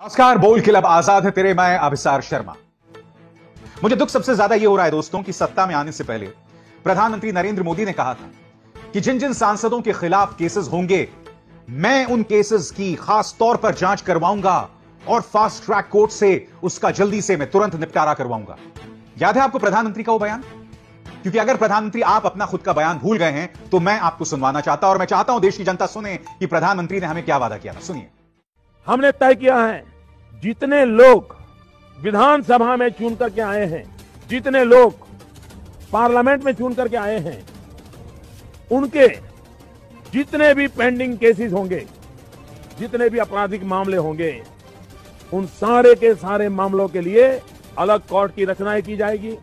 नमस्कार, बोल क्लब आजाद है तेरे, मैं अभिसार शर्मा। मुझे दुख सबसे ज्यादा यह हो रहा है दोस्तों कि सत्ता में आने से पहले प्रधानमंत्री नरेंद्र मोदी ने कहा था कि जिन जिन सांसदों के खिलाफ केसेस होंगे मैं उन केसेस की खास तौर पर जांच करवाऊंगा और फास्ट ट्रैक कोर्ट से उसका जल्दी से मैं तुरंत निपटारा करवाऊंगा। याद है आपको प्रधानमंत्री का वो बयान? क्योंकि अगर प्रधानमंत्री आप अपना खुद का बयान भूल गए हैं तो मैं आपको सुनवाना चाहता और मैं चाहता हूं देश की जनता सुने कि प्रधानमंत्री ने हमें क्या वादा किया था। सुनिए। हमने तय किया है, जितने लोग विधानसभा में चुन करके आए हैं, जितने लोग पार्लियामेंट में चुन करके आए हैं, उनके जितने भी पेंडिंग केसेस होंगे, जितने भी आपराधिक मामले होंगे, उन सारे के सारे मामलों के लिए अलग कोर्ट की रचना की जाएगी।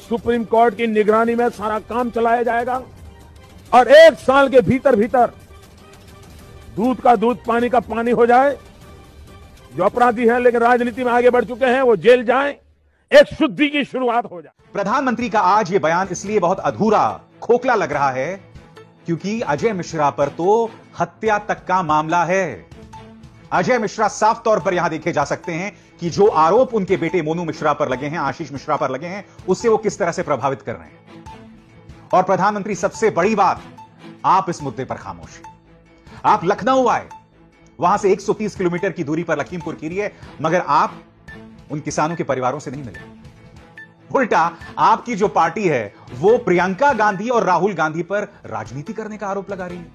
सुप्रीम कोर्ट की निगरानी में सारा काम चलाया जाएगा और 1 साल के भीतर भीतर दूध का दूध, पानी का पानी हो जाए। जो अपराधी हैं लेकिन राजनीति में आगे बढ़ चुके हैं वो जेल जाएं, एक शुद्धि की शुरुआत हो जाए। प्रधानमंत्री का आज ये बयान इसलिए बहुत अधूरा, खोखला लग रहा है क्योंकि अजय मिश्रा पर तो हत्या तक का मामला है। अजय मिश्रा साफ तौर पर यहां देखे जा सकते हैं कि जो आरोप उनके बेटे मोनू मिश्रा पर लगे हैं, आशीष मिश्रा पर लगे हैं, उससे वो किस तरह से प्रभावित कर रहे हैं। और प्रधानमंत्री, सबसे बड़ी बात, आप इस मुद्दे पर खामोश हैं। आप लखनऊ आए, वहां से 130 किलोमीटर की दूरी पर लखीमपुर खीरी है, मगर आप उन किसानों के परिवारों से नहीं मिले। उल्टा आपकी जो पार्टी है वो प्रियंका गांधी और राहुल गांधी पर राजनीति करने का आरोप लगा रही है।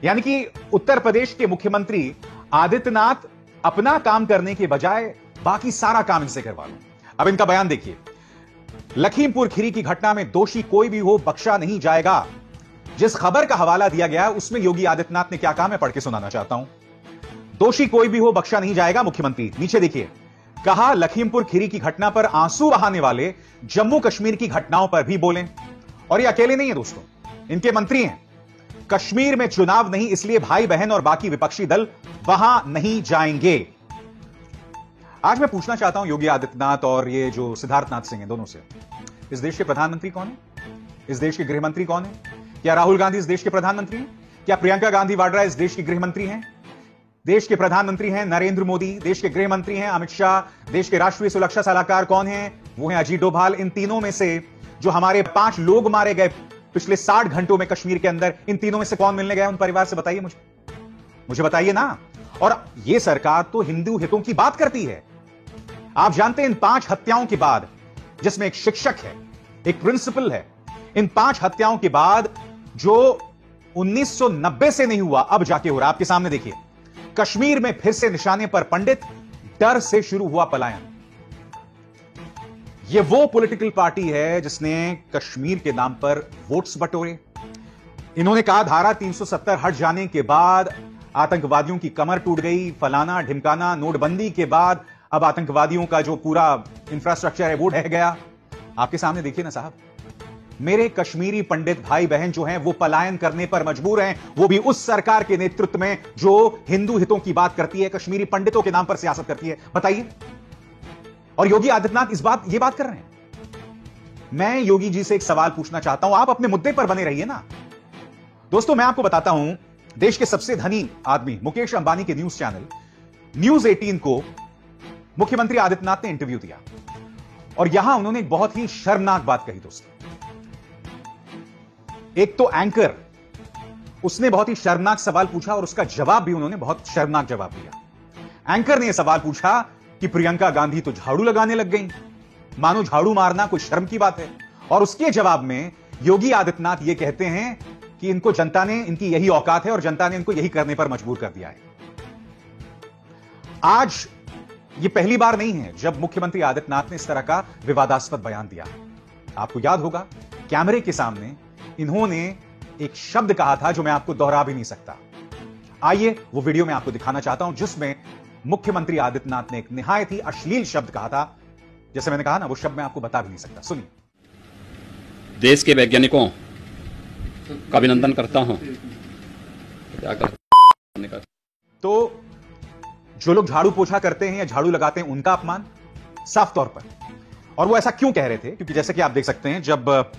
यानी कि उत्तर प्रदेश के मुख्यमंत्री आदित्यनाथ अपना काम करने के बजाय बाकी सारा काम इनसे करवा लो। अब इनका बयान देखिए। लखीमपुर खीरी की घटना में दोषी कोई भी हो बख्शा नहीं जाएगा। जिस खबर का हवाला दिया गया है उसमें योगी आदित्यनाथ ने क्या कहा, मैं पढ़ के सुनाना चाहता हूं। दोषी कोई भी हो बख्शा नहीं जाएगा। मुख्यमंत्री नीचे देखिए, कहा लखीमपुर खीरी की घटना पर आंसू बहाने वाले जम्मू कश्मीर की घटनाओं पर भी बोलें। और ये अकेले नहीं है दोस्तों, इनके मंत्री हैं। कश्मीर में चुनाव नहीं, इसलिए भाई बहन और बाकी विपक्षी दल वहां नहीं जाएंगे। आज मैं पूछना चाहता हूं योगी आदित्यनाथ और ये जो सिद्धार्थनाथ सिंह हैं, दोनों से, इस देश के प्रधानमंत्री कौन है? इस देश के गृह मंत्री कौन है? क्या राहुल गांधी इस देश के प्रधानमंत्री हैं? क्या प्रियंका गांधी वाड्रा इस देश की गृह मंत्री हैं? देश के प्रधानमंत्री हैं नरेंद्र मोदी, देश के गृह मंत्री हैं अमित शाह, देश के राष्ट्रीय सुरक्षा सलाहकार कौन हैं? वो हैं अजीत डोभाल। इन तीनों में से जो हमारे 5 लोग मारे गए पिछले 60 घंटों में कश्मीर के अंदर, इन तीनों में से कौन मिलने गया उन परिवार से? बताइए मुझे बताइए ना। और यह सरकार तो हिंदू हितों की बात करती है। आप जानते हैं इन 5 हत्याओं के बाद, जिसमें एक शिक्षक है, एक प्रिंसिपल है, इन 5 हत्याओं के बाद जो 1990 से नहीं हुआ अब जाके हो रहा। आपके सामने देखिए, कश्मीर में फिर से निशाने पर पंडित, डर से शुरू हुआ पलायन। यह वो पॉलिटिकल पार्टी है जिसने कश्मीर के नाम पर वोट्स बटोरे। इन्होंने कहा धारा 370 हट जाने के बाद आतंकवादियों की कमर टूट गई, फलाना ढिमकाना। नोटबंदी के बाद अब आतंकवादियों का जो पूरा इंफ्रास्ट्रक्चर है वो ढह गया। आपके सामने देखिए ना साहब, मेरे कश्मीरी पंडित भाई बहन जो हैं वो पलायन करने पर मजबूर हैं, वो भी उस सरकार के नेतृत्व में जो हिंदू हितों की बात करती है, कश्मीरी पंडितों के नाम पर सियासत करती है। बताइए। और योगी आदित्यनाथ ये बात कर रहे हैं। मैं योगी जी से एक सवाल पूछना चाहता हूं, आप अपने मुद्दे पर बने रहिए ना। दोस्तों, मैं आपको बताता हूं, देश के सबसे धनी आदमी मुकेश अंबानी के न्यूज चैनल न्यूज 18 को मुख्यमंत्री आदित्यनाथ ने इंटरव्यू दिया और यहां उन्होंने एक बहुत ही शर्मनाक बात कही दोस्तों। एक तो एंकर, उसने बहुत ही शर्मनाक सवाल पूछा और उसका जवाब भी उन्होंने बहुत शर्मनाक जवाब दिया। एंकर ने यह सवाल पूछा कि प्रियंका गांधी तो झाड़ू लगाने लग गई, मानो झाड़ू मारना कोई शर्म की बात है। और उसके जवाब में योगी आदित्यनाथ यह कहते हैं कि इनको जनता ने, इनकी यही औकात है और जनता ने इनको यही करने पर मजबूर कर दिया है। आज यह पहली बार नहीं है जब मुख्यमंत्री आदित्यनाथ ने इस तरह का विवादास्पद बयान दिया। आपको याद होगा, कैमरे के सामने इन्होंने एक शब्द कहा था जो मैं आपको दोहरा भी नहीं सकता। आइए वो वीडियो मैं आपको दिखाना चाहता हूं जिसमें मुख्यमंत्री आदित्यनाथ ने एक निहायत ही अश्लील शब्द कहा था। जैसे मैंने कहा ना, वो शब्द मैं आपको बता भी नहीं सकता। सुनिए। देश के वैज्ञानिकों का अभिनंदन करता हूं। तो जो लोग झाड़ू पोछा करते हैं या झाड़ू लगाते हैं उनका अपमान साफ तौर पर। और वो ऐसा क्यों कह रहे थे? क्योंकि जैसे कि आप देख सकते हैं, जब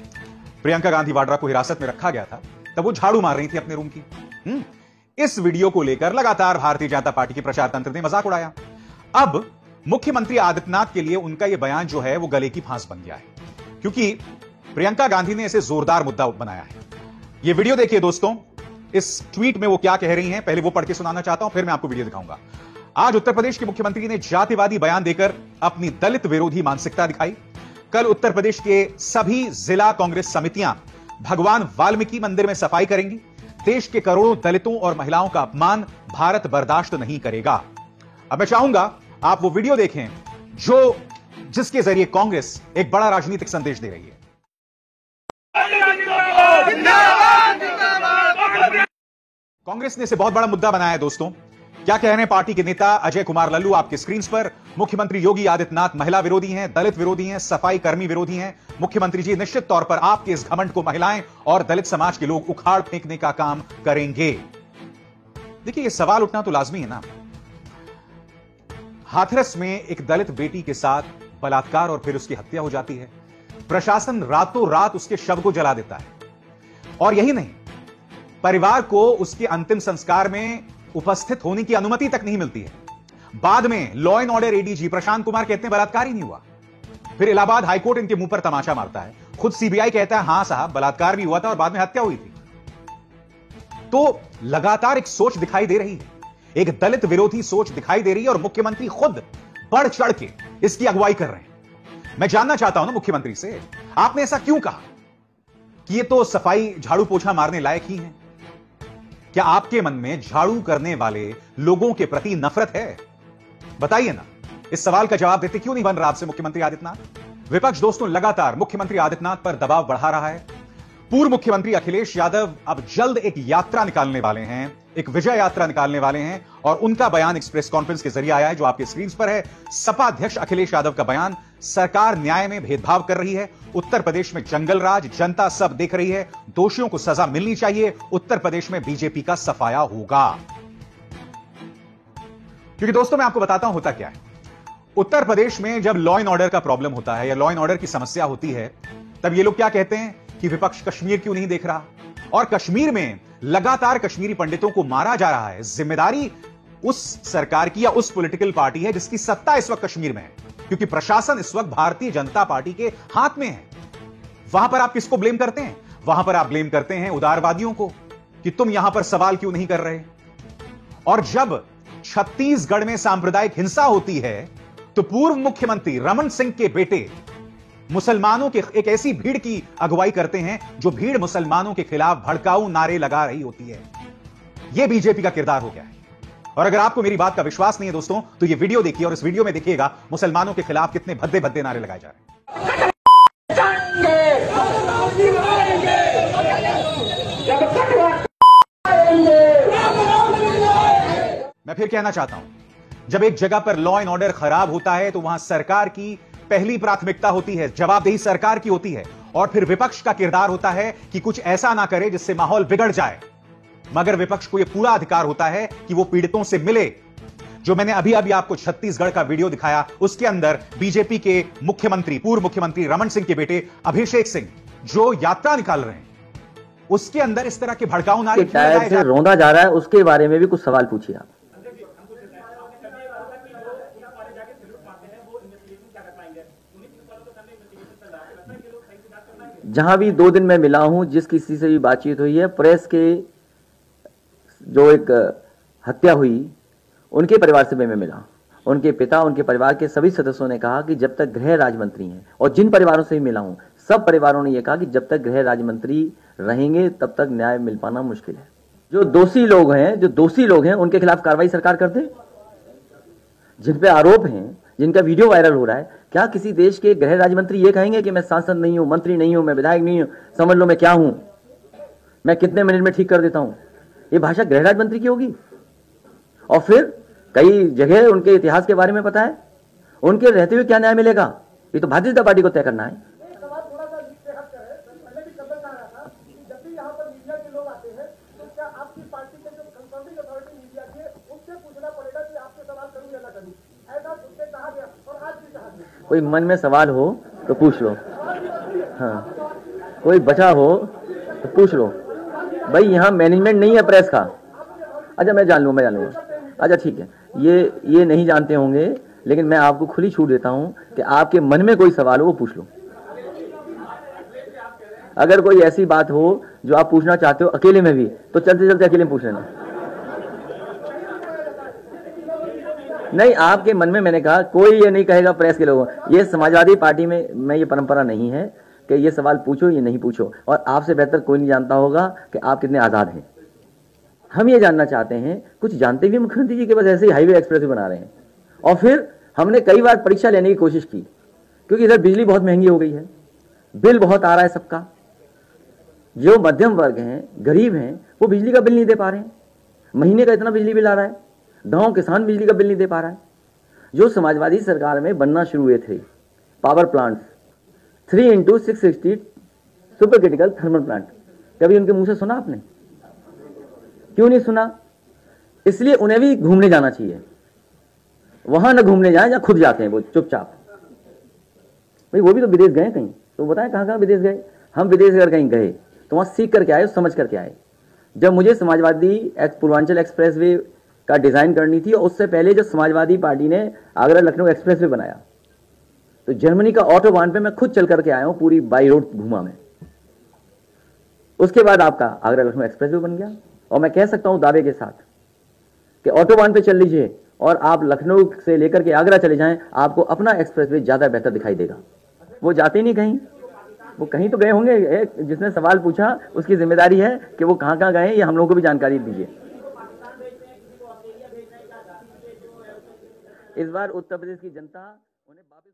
प्रियंका गांधी वाड्रा को हिरासत में रखा गया था तब वो झाड़ू मार रही थी अपने रूम की। इस वीडियो को लेकर लगातार भारतीय जनता पार्टी के प्रचार तंत्र ने मजाक उड़ाया। अब मुख्यमंत्री आदित्यनाथ के लिए उनका यह बयान जो है वो गले की फांस बन गया है, क्योंकि प्रियंका गांधी ने इसे जोरदार मुद्दा बनाया है। यह वीडियो देखिए दोस्तों, इस ट्वीट में वो क्या कह रही हैं, पहले वो पढ़ के सुनाना चाहता हूं, फिर मैं आपको वीडियो दिखाऊंगा। आज उत्तर प्रदेश के मुख्यमंत्री ने जातिवादी बयान देकर अपनी दलित विरोधी मानसिकता दिखाई। कल उत्तर प्रदेश के सभी जिला कांग्रेस समितियां भगवान वाल्मीकि मंदिर में सफाई करेंगी। देश के करोड़ों दलितों और महिलाओं का अपमान भारत बर्दाश्त नहीं करेगा। अब मैं चाहूंगा आप वो वीडियो देखें जिसके जरिए कांग्रेस एक बड़ा राजनीतिक संदेश दे रही है। कांग्रेस ने इसे बहुत बड़ा मुद्दा बनाया है दोस्तों। क्या कह रहे हैं पार्टी के नेता अजय कुमार लल्लू आपके स्क्रीन पर? मुख्यमंत्री योगी आदित्यनाथ महिला विरोधी हैं, दलित विरोधी हैं, सफाई कर्मी विरोधी हैं। मुख्यमंत्री जी निश्चित तौर पर आपके इस घमंड को महिलाएं और दलित समाज के लोग उखाड़ फेंकने का काम करेंगे। देखिए, यह सवाल उठना तो लाजमी है ना। हाथरस में एक दलित बेटी के साथ बलात्कार और फिर उसकी हत्या हो जाती है। प्रशासन रातों रात उसके शव को जला देता है, और यही नहीं, परिवार को उसके अंतिम संस्कार में उपस्थित होने की अनुमति तक नहीं मिलती है। बाद में law and order ADG Prashant Kumar कहते हैं बलात्कार ही नहीं हुआ। फिर इलाहाबाद हाईकोर्ट इनके मुंह पर तमाचा मारता है। खुद सीबीआई कहता है हां साहब बलात्कार भी हुआ था और बाद में हत्या हुई थी। तो लगातार एक सोच दिखाई दे रही है, एक दलित विरोधी सोच दिखाई दे रही है, और मुख्यमंत्री खुद बढ़ चढ़ के इसकी अगुवाई कर रहे हैं। मैं जानना चाहता हूं ना मुख्यमंत्री से, आपने ऐसा क्यों कहा कि ये तो सफाई झाड़ू पोछा मारने लायक ही है? क्या आपके मन में झाड़ू करने वाले लोगों के प्रति नफरत है? बताइए ना। इस सवाल का जवाब देते क्यों नहीं बन रहा आपसे मुख्यमंत्री आदित्यनाथ? विपक्ष दोस्तों लगातार मुख्यमंत्री आदित्यनाथ पर दबाव बढ़ा रहा है। पूर्व मुख्यमंत्री अखिलेश यादव अब जल्द एक यात्रा निकालने वाले हैं, एक विजय यात्रा निकालने वाले हैं, और उनका बयान एक प्रेस कॉन्फ्रेंस के जरिए आया है जो आपके स्क्रीन पर है। सपा अध्यक्ष अखिलेश यादव का बयान, सरकार न्याय में भेदभाव कर रही है, उत्तर प्रदेश में जंगल राज, जनता सब देख रही है, दोषियों को सजा मिलनी चाहिए, उत्तर प्रदेश में बीजेपी का सफाया होगा। क्योंकि दोस्तों मैं आपको बताता हूं होता क्या है। उत्तर प्रदेश में जब लॉ एंड ऑर्डर का प्रॉब्लम होता है या लॉ एंड ऑर्डर की समस्या होती है, तब ये लोग क्या कहते हैं कि विपक्ष कश्मीर क्यों नहीं देख रहा, और कश्मीर में लगातार कश्मीरी पंडितों को मारा जा रहा है। जिम्मेदारी उस सरकार की या उस पॉलिटिकल पार्टी है जिसकी सत्ता इस वक्त कश्मीर में है, क्योंकि प्रशासन इस वक्त भारतीय जनता पार्टी के हाथ में है। वहां पर आप किसको ब्लेम करते हैं? वहां पर आप ब्लेम करते हैं उदारवादियों को कि तुम यहां पर सवाल क्यों नहीं कर रहे। और जब छत्तीसगढ़ में सांप्रदायिक हिंसा होती है तो पूर्व मुख्यमंत्री रमन सिंह के बेटे मुसलमानों के एक ऐसी भीड़ की अगुवाई करते हैं जो भीड़ मुसलमानों के खिलाफ भड़काऊ नारे लगा रही होती है। यह बीजेपी का किरदार हो गया है। और अगर आपको मेरी बात का विश्वास नहीं है दोस्तों, तो यह वीडियो देखिए, और इस वीडियो में देखिएगा मुसलमानों के खिलाफ कितने भद्दे भद्दे नारे लगाए जा रहे हैं। मैं फिर कहना चाहता हूं, जब एक जगह पर लॉ एंड ऑर्डर खराब होता है तो वहां सरकार की पहली प्राथमिकता होती है, जवाबदेही सरकार की होती है, और फिर विपक्ष का किरदार होता है कि कुछ ऐसा ना करे जिससे माहौल बिगड़ जाए। मगर विपक्ष को यह पूरा अधिकार होता है कि वो पीड़ितों से मिले। जो मैंने अभी अभी आपको छत्तीसगढ़ का वीडियो दिखाया, उसके अंदर बीजेपी के मुख्यमंत्री, पूर्व मुख्यमंत्री रमन सिंह के बेटे अभिषेक सिंह जो यात्रा निकाल रहे हैं, उसके अंदर इस तरह के भड़काऊ नारे टायर से रौंदा जा रहा है, उसके बारे में भी कुछ सवाल पूछिए आप। जहां भी 2 दिन में मिला हूं, जिस किसी से भी बातचीत हुई है, प्रेस के जो एक हत्या हुई उनके परिवार से मैं मिला। उनके पिता, उनके परिवार के सभी सदस्यों ने कहा कि जब तक गृह राज्य मंत्री हैं, और जिन परिवारों से भी मिला हूं सब परिवारों ने यह कहा कि जब तक गृह राज्य मंत्री रहेंगे तब तक न्याय मिल पाना मुश्किल है। जो दोषी लोग हैं उनके खिलाफ कार्रवाई सरकार कर दे। जिन पे आरोप हैं, जिनका वीडियो वायरल हो रहा है, क्या किसी देश के गृह राज्य मंत्री ये कहेंगे कि मैं सांसद नहीं हूं, मंत्री नहीं हूं, मैं विधायक नहीं हूं, समझ लो मैं क्या हूं, मैं कितने मिनट में ठीक कर देता हूं? ये भाषा गृह राज्य मंत्री की होगी? और फिर कई जगह उनके इतिहास के बारे में पता है, उनके रहते हुए क्या न्याय मिलेगा? ये तो भारतीय जनता पार्टी को तय करना है। कोई मन में सवाल हो तो पूछ लो, हाँ, कोई बचा हो तो पूछ लो। भाई यहाँ मैनेजमेंट नहीं है प्रेस का, अच्छा मैं जान लूँगा। अच्छा ठीक है, ये नहीं जानते होंगे, लेकिन मैं आपको खुली छूट देता हूं कि आपके मन में कोई सवाल हो वो पूछ लो। अगर कोई ऐसी बात हो जो आप पूछना चाहते हो अकेले में भी, तो चलते चलते अकेले में पूछ लेना। नहीं, आपके मन में, मैंने कहा कोई ये नहीं कहेगा प्रेस के लोगों, ये समाजवादी पार्टी में ये परंपरा नहीं है कि ये सवाल पूछो ये नहीं पूछो, और आपसे बेहतर कोई नहीं जानता होगा कि आप कितने आजाद हैं। हम ये जानना चाहते हैं, कुछ जानते भी मुख्यमंत्री जी के बस ऐसे ही हाईवे एक्सप्रेस बना रहे हैं। और फिर हमने कई बार परीक्षा लेने की कोशिश की, क्योंकि इधर बिजली बहुत महंगी हो गई है, बिल बहुत आ रहा है सबका। जो मध्यम वर्ग हैं, गरीब हैं, वो बिजली का बिल नहीं दे पा रहे हैं। महीने का इतना बिजली बिल आ रहा है, गांव किसान बिजली का बिल नहीं दे पा रहा है। जो समाजवादी सरकार में बनना शुरू हुए थे power plants, 3x660 super critical thermal plant, कभी उनके मुंह से सुना आपने? क्यों नहीं सुना? इसलिए उन्हें भी घूमने जाना चाहिए। वहां न घूमने जाए जहां खुद जाते हैं वो चुपचाप। भाई वो भी तो विदेश गए कहीं, तो बताएं कहां कहां विदेश गए। हम विदेश अगर कहीं गए तो वहां सीख करके आए, समझ करके आए। जब मुझे समाजवादी पूर्वांचल एक्सप्रेसवे का डिजाइन करनी थी, और उससे पहले जब समाजवादी पार्टी ने आगरा लखनऊ एक्सप्रेसवे बनाया, तो जर्मनी का ऑटोबान पे मैं खुद चल करके आया हूं, पूरी बाई रोड घूमा मैं। उसके बाद आपका आगरा लखनऊ एक्सप्रेसवे बन गया, और मैं कह सकता हूं दावे के साथ कि ऑटोबान पे चल लीजिए और आप लखनऊ से लेकर के आगरा चले जाएं, आपको अपना एक्सप्रेसवे ज्यादा बेहतर दिखाई देगा। वो जाते ही नहीं कहीं, वो कहीं तो गए होंगे। जिसने सवाल पूछा उसकी जिम्मेदारी है कि वो कहां कहां गए, ये हम लोगों को भी जानकारी दीजिए। इस बार उत्तर प्रदेश की जनता उन्हें वापस